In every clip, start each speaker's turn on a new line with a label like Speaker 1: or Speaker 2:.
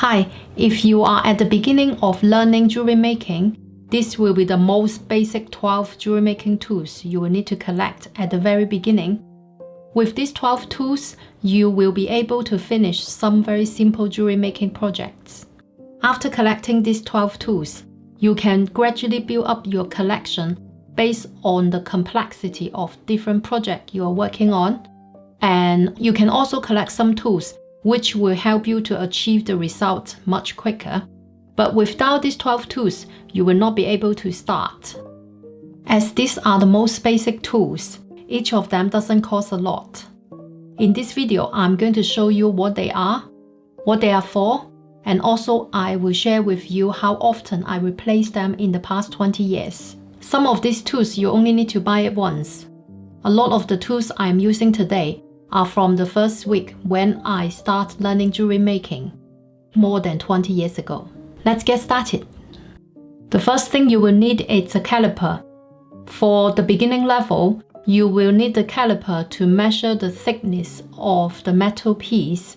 Speaker 1: Hi, if you are at the beginning of learning jewelry making, this will be the most basic 12 jewelry making tools you will need to collect at the very beginning. With these 12 tools, you will be able to finish some very simple jewelry making projects. After collecting these 12 tools, you can gradually build up your collection based on the complexity of different projects you are working on. And you can also collect some tools which will help you to achieve the result much quicker. But without these 12 tools, you will not be able to start. As these are the most basic tools, each of them doesn't cost a lot. In this video, I'm going to show you what they are for, and also I will share with you how often I replaced them in the past 20 years. Some of these tools you only need to buy it once. A lot of the tools I'm using today are from the first week when I started learning jewelry making, more than 20 years ago. Let's get started. The first thing you will need is a caliper. For the beginning level, you will need the caliper to measure the thickness of the metal piece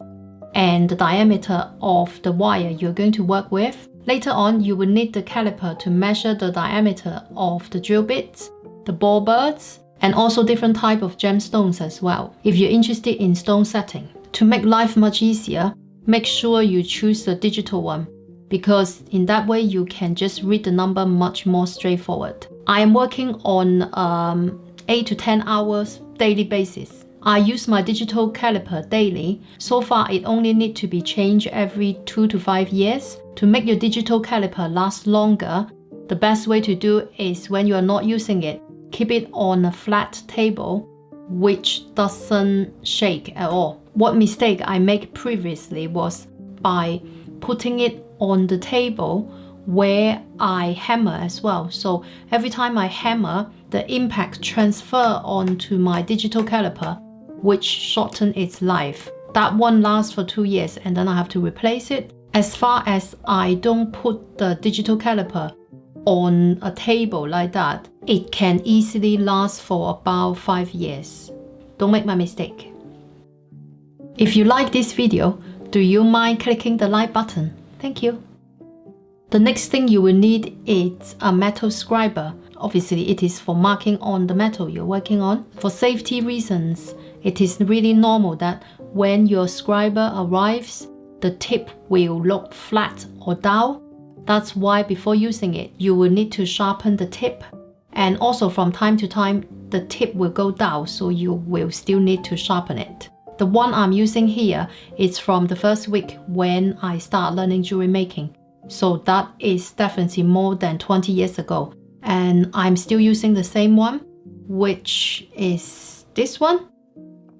Speaker 1: and the diameter of the wire you're going to work with. Later on, you will need the caliper to measure the diameter of the drill bits, the ball birds, and also different type of gemstones as well, if you're interested in stone setting. To make life much easier, make sure you choose the digital one, because in that way you can just read the number much more straightforward. I am working on 8 to 10 hours daily basis. I use my digital caliper daily. So far, it only needs to be changed every 2 to 5 years. To make your digital caliper last longer, the best way to do is when you are not using it, keep it on a flat table which doesn't shake at all. What mistake I made previously was by putting it on the table where I hammer as well. So every time I hammer, the impact transfer onto my digital caliper, which shorten its life. That one lasts for 2 years and then I have to replace it. As far as I don't put the digital caliper on a table like that, it can easily last for about 5 years. Don't make my mistake. If you like this video, do you mind clicking the like button? Thank you. The next thing you will need is a metal scriber. Obviously, it is for marking on the metal you're working on. For safety reasons, it is really normal that when your scriber arrives, the tip will look flat or dull. That's why before using it, you will need to sharpen the tip. And also from time to time, the tip will go down, so you will still need to sharpen it. The one I'm using here is from the first week when I started learning jewelry making. So that is definitely more than 20 years ago. And I'm still using the same one, which is this one.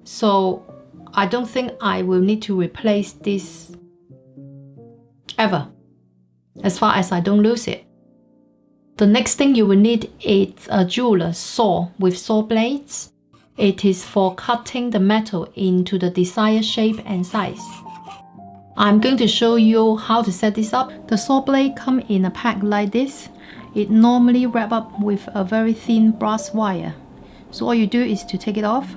Speaker 1: So I don't think I will need to replace this ever, as far as I don't lose it. The next thing you will need is a jeweler's saw with saw blades. It is for cutting the metal into the desired shape and size. I'm going to show you how to set this up. The saw blade comes in a pack like this. It normally wrapped up with a very thin brass wire. So all you do is to take it off.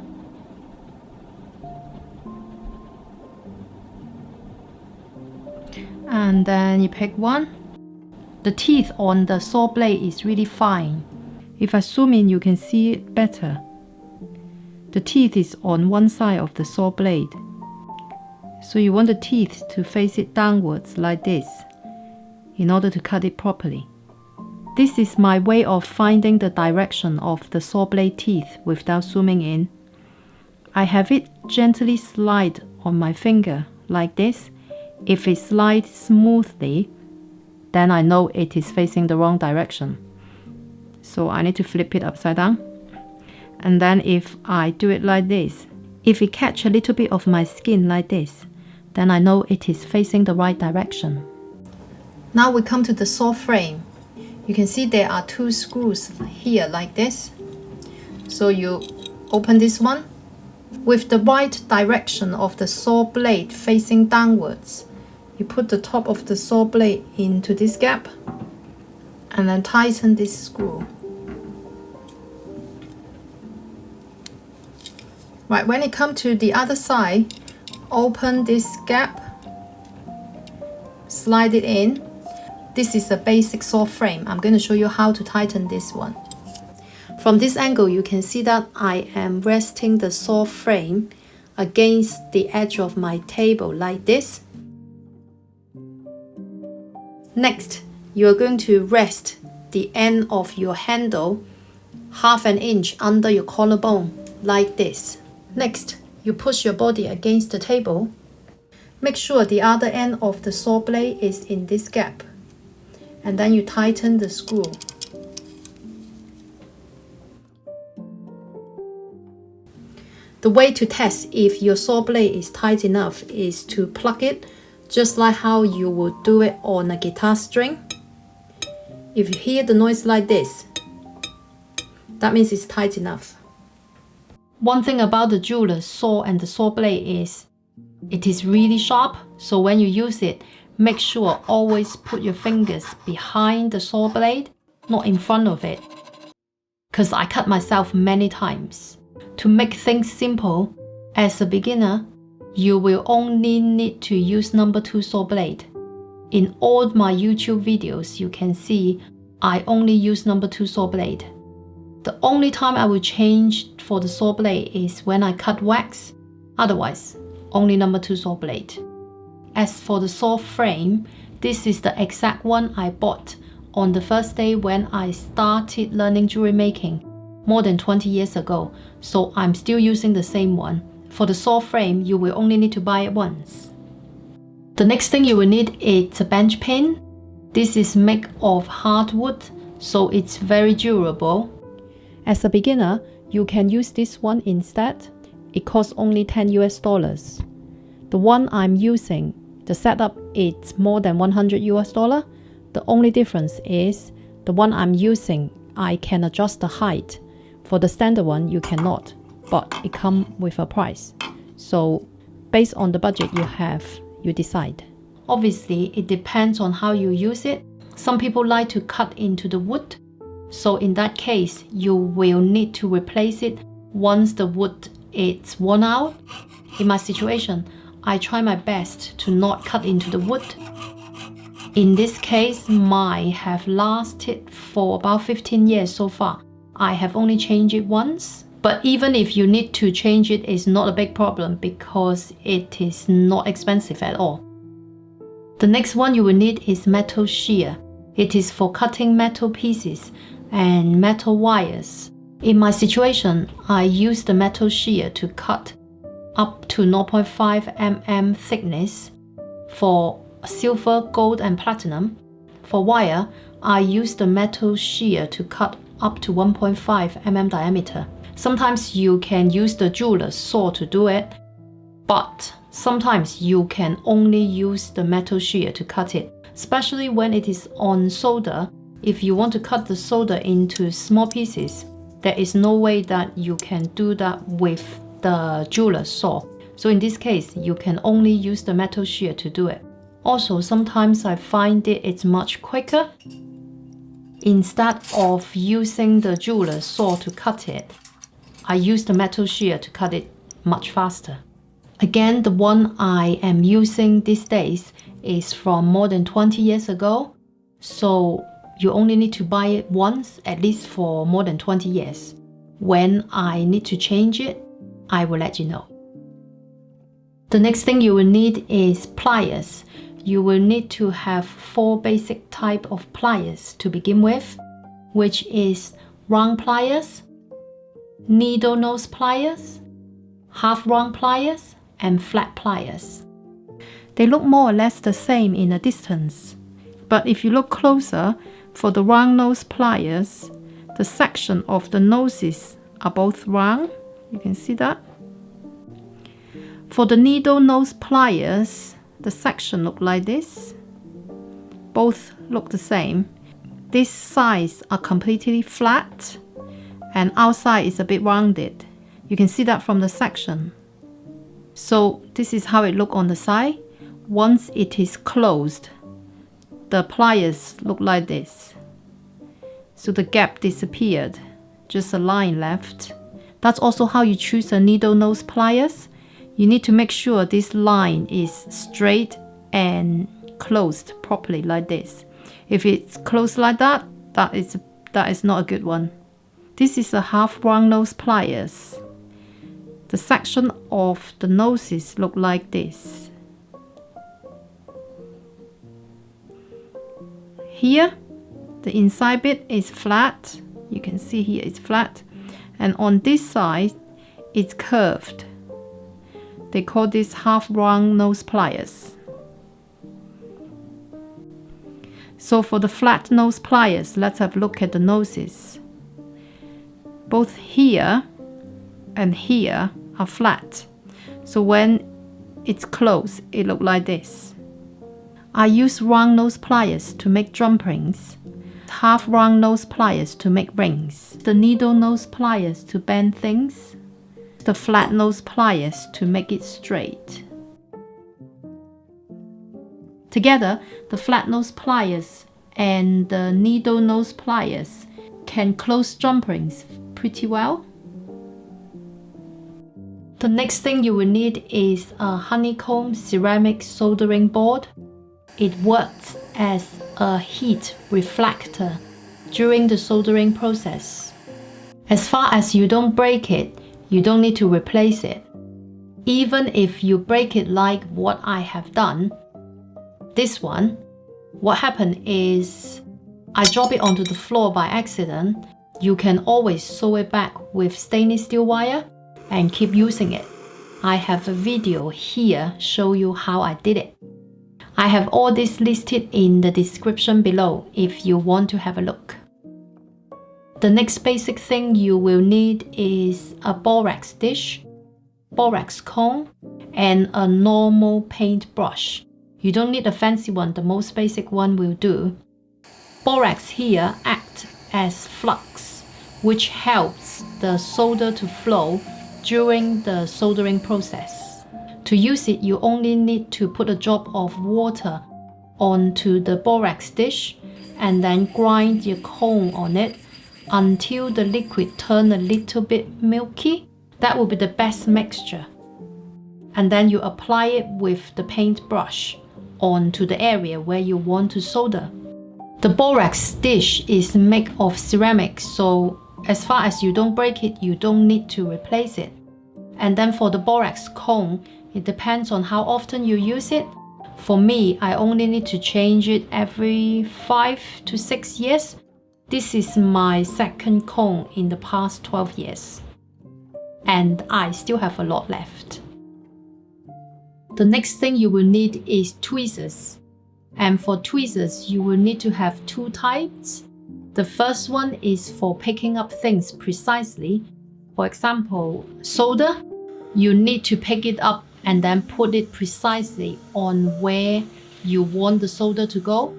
Speaker 1: And then you pick one. The teeth on the saw blade is really fine. If I zoom in, you can see it better. The teeth is on one side of the saw blade. So you want the teeth to face it downwards like this in order to cut it properly. This is my way of finding the direction of the saw blade teeth without zooming in. I have it gently slide on my finger like this. If it slides smoothly, then I know it is facing the wrong direction. So I need to flip it upside down. And then if I do it like this, if it catch a little bit of my skin like this, then I know it is facing the right direction. Now we come to the saw frame. You can see there are 2 screws here like this. So you open this one. With the right direction of the saw blade facing downwards, you put the top of the saw blade into this gap and then tighten this screw. Right, when it comes to the other side, open this gap slide it in. This is a basic saw frame. I'm going to show you how to tighten this one. From this angle, you can see that I am resting the saw frame against the edge of my table like this. Next, you are going to rest the end of your handle ½ an inch under your collarbone like this. Next, you push your body against the table. Make sure the other end of the saw blade is in this gap, and then you tighten the screw. The way to test if your saw blade is tight enough is to plug it, just like how you would do it on a guitar string. If you hear the noise like this, that means it's tight enough. One thing about the jeweler's saw and the saw blade is it is really sharp, so when you use it, make sure always put your fingers behind the saw blade, not in front of it, because I cut myself many times. To make things simple, as a beginner, you will only need to use number 2 saw blade. In all my YouTube videos, you can see I only use number 2 saw blade. The only time I will change for the saw blade is when I cut wax, otherwise only number 2 saw blade. As for the saw frame, this is the exact one I bought on the first day when I started learning jewelry making more than 20 years ago, so I'm still using the same one. For the saw frame, you will only need to buy it once. The next thing you will need is a bench pin. This is made of hardwood, so it's very durable. As a beginner, you can use this one instead. It costs only $10 US. The one I'm using, the setup is more than $100 US. The only difference is the one I'm using, I can adjust the height. For the standard one, you cannot, but it comes with a price. So based on the budget you have, you decide. Obviously, it depends on how you use it. Some people like to cut into the wood, so in that case, you will need to replace it once the wood is worn out. In my situation, I try my best to not cut into the wood. In this case, mine have lasted for about 15 years so far. I have only changed it once, but even if you need to change it, it's not a big problem because it is not expensive at all. The next one you will need is metal shear. It is for cutting metal pieces and metal wires. In my situation, I use the metal shear to cut up to 0.5 mm thickness for silver, gold and platinum. For wire, I use the metal shear to cut up to 1.5 mm diameter. Sometimes you can use the jeweler's saw to do it, but sometimes you can only use the metal shear to cut it, especially when it is on solder. If you want to cut the solder into small pieces, there is no way that you can do that with the jeweler's saw. So in this case, you can only use the metal shear to do it. Also, sometimes I find it's much quicker. Instead of using the jeweler's saw to cut it, I use the metal shear to cut it much faster. Again, the one I am using these days is from more than 20 years ago, so you only need to buy it once, at least for more than 20 years. When I need to change it, I will let you know. The next thing you will need is pliers. You will need to have 4 basic type of pliers to begin with, which is round pliers, needle nose pliers, half round pliers, and flat pliers. They look more or less the same in a distance, but if you look closer, for the round nose pliers, the section of the noses are both round. You can see that. For the needle nose pliers, the section look like this. Both look the same. These sides are completely flat and outside is a bit rounded. You can see that from the section. So this is how it looks on the side. Once it is closed, the pliers look like this. So the gap disappeared, just a line left. That's also how you choose a needle nose pliers. You need to make sure this line is straight and closed properly like this. If it's closed like that, that is not a good one. This is a half round nose pliers. The section of the noses look like this. Here, the inside bit is flat. You can see here it's flat. And on this side, it's curved. They call this half round nose pliers. So for the flat nose pliers, let's have a look at the noses. Both here and here are flat. So when it's closed, it looks like this. I use round nose pliers to make dumplings, half round nose pliers to make rings, the needle nose pliers to bend things, the flat nose pliers to make it straight. Together, the flat nose pliers and the needle nose pliers can close dumplings pretty well. The next thing you will need is a honeycomb ceramic soldering board. It works as a heat reflector during the soldering process. As far as you don't break it, you don't need to replace it. Even if you break it like what I have done, this one, what happened is I drop it onto the floor by accident. You can always sew it back with stainless steel wire and keep using it. I have a video here show you how I did it. I have all this listed in the description below if you want to have a look. The next basic thing you will need is a borax dish, borax cone, and a normal paint brush. You don't need a fancy one, the most basic one will do. Borax here acts as flux, which helps the solder to flow during the soldering process. To use it, you only need to put a drop of water onto the borax dish and then grind your cone on it until the liquid turns a little bit milky. That will be the best mixture. And then you apply it with the paint brush onto the area where you want to solder. The borax dish is made of ceramic, so as far as you don't break it, you don't need to replace it. And then for the borax cone, it depends on how often you use it. For me, I only need to change it every 5 to 6 years. This is my second cone in the past 12 years. And I still have a lot left. The next thing you will need is tweezers. And for tweezers, you will need to have two types. The first one is for picking up things precisely. For example, solder, you need to pick it up and then put it precisely on where you want the solder to go.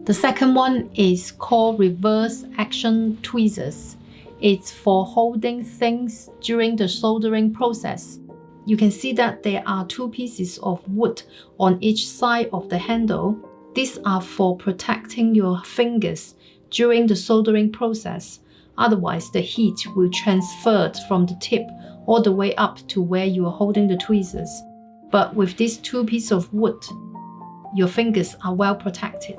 Speaker 1: The second one is called reverse action tweezers. It's for holding things during the soldering process. You can see that there are two pieces of wood on each side of the handle. These are for protecting your fingers during the soldering process. Otherwise, the heat will transfer from the tip all the way up to where you are holding the tweezers. But with these two pieces of wood, your fingers are well protected.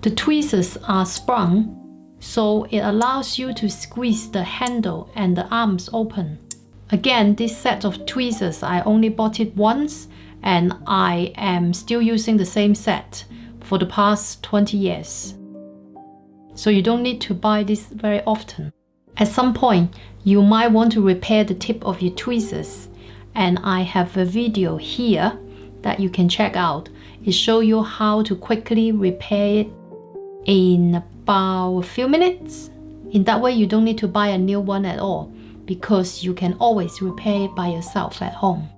Speaker 1: The tweezers are sprung, so it allows you to squeeze the handle and the arms open. Again, this set of tweezers, I only bought it once, and I am still using the same set for the past 20 years. So you don't need to buy this very often. At some point, you might want to repair the tip of your tweezers, and I have a video here that you can check out. It shows you how to quickly repair it in about a few minutes. In that way, you don't need to buy a new one at all, because you can always repair it by yourself at home.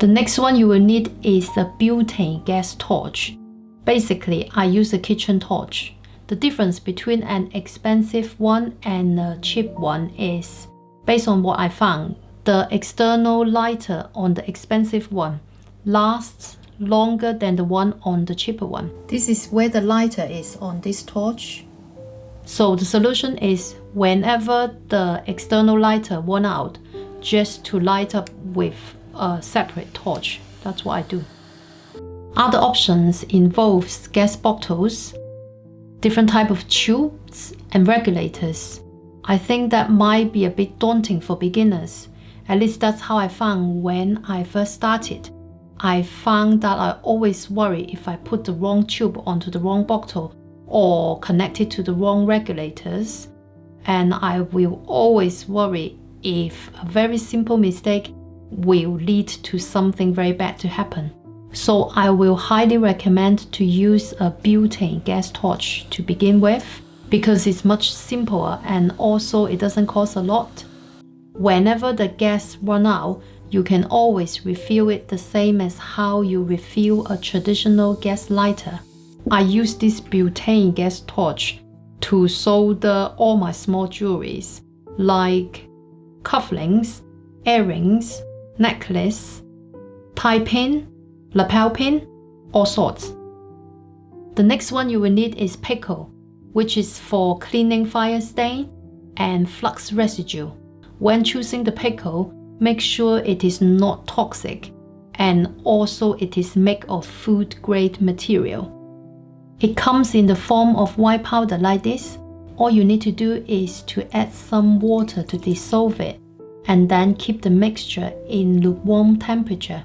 Speaker 1: The next one you will need is a butane gas torch. Basically, I use a kitchen torch. The difference between an expensive one and a cheap one is, based on what I found, the external lighter on the expensive one lasts longer than the one on the cheaper one. This is where the lighter is on this torch. So the solution is, whenever the external lighter worn out, just to light up with a separate torch. That's what I do. Other options involves gas bottles, different type of tubes and regulators. I think that might be a bit daunting for beginners. At least that's how I found when I first started. I found that I always worry if I put the wrong tube onto the wrong bottle or connect it to the wrong regulators. And I will always worry if a very simple mistake will lead to something very bad to happen. So I will highly recommend to use a built-in gas torch to begin with, because it's much simpler and also it doesn't cost a lot. Whenever the gas runs out, you can always refill it the same as how you refill a traditional gas lighter. I use this built-in gas torch to solder all my small jewelries like cufflinks, earrings, necklace, tie pin, lapel pin, all sorts. The next one you will need is pickle, which is for cleaning fire stain and flux residue. When choosing the pickle, make sure it is not toxic and also it is made of food grade material. It comes in the form of white powder like this. All you need to do is to add some water to dissolve it and then keep the mixture in lukewarm temperature.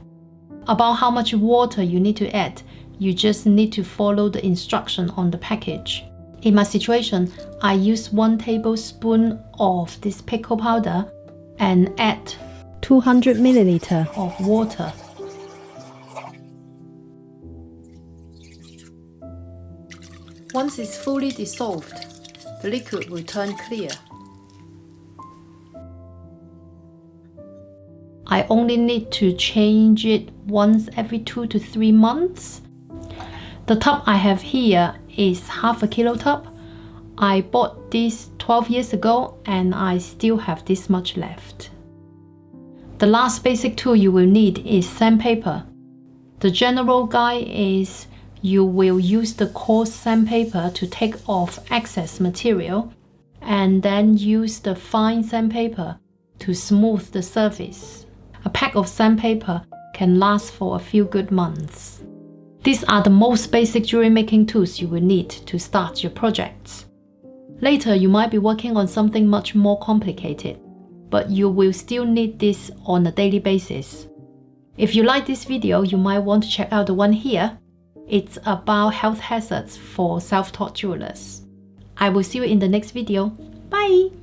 Speaker 1: About how much water you need to add, you just need to follow the instruction on the package. In my situation, I use 1 tablespoon of this pickle powder and add 200 milliliter of water. Once it's fully dissolved, the liquid will turn clear. I only need to change it once every 2 to 3 months. The tub I have here is half a kilo tub. I bought this 12 years ago and I still have this much left. The last basic tool you will need is sandpaper. The general guide is you will use the coarse sandpaper to take off excess material and then use the fine sandpaper to smooth the surface. A pack of sandpaper can last for a few good months. These are the most basic jewelry making tools you will need to start your projects. Later, you might be working on something much more complicated, but you will still need this on a daily basis. If you like this video, you might want to check out the one here. It's about health hazards for self-taught jewelers. I will see you in the next video. Bye!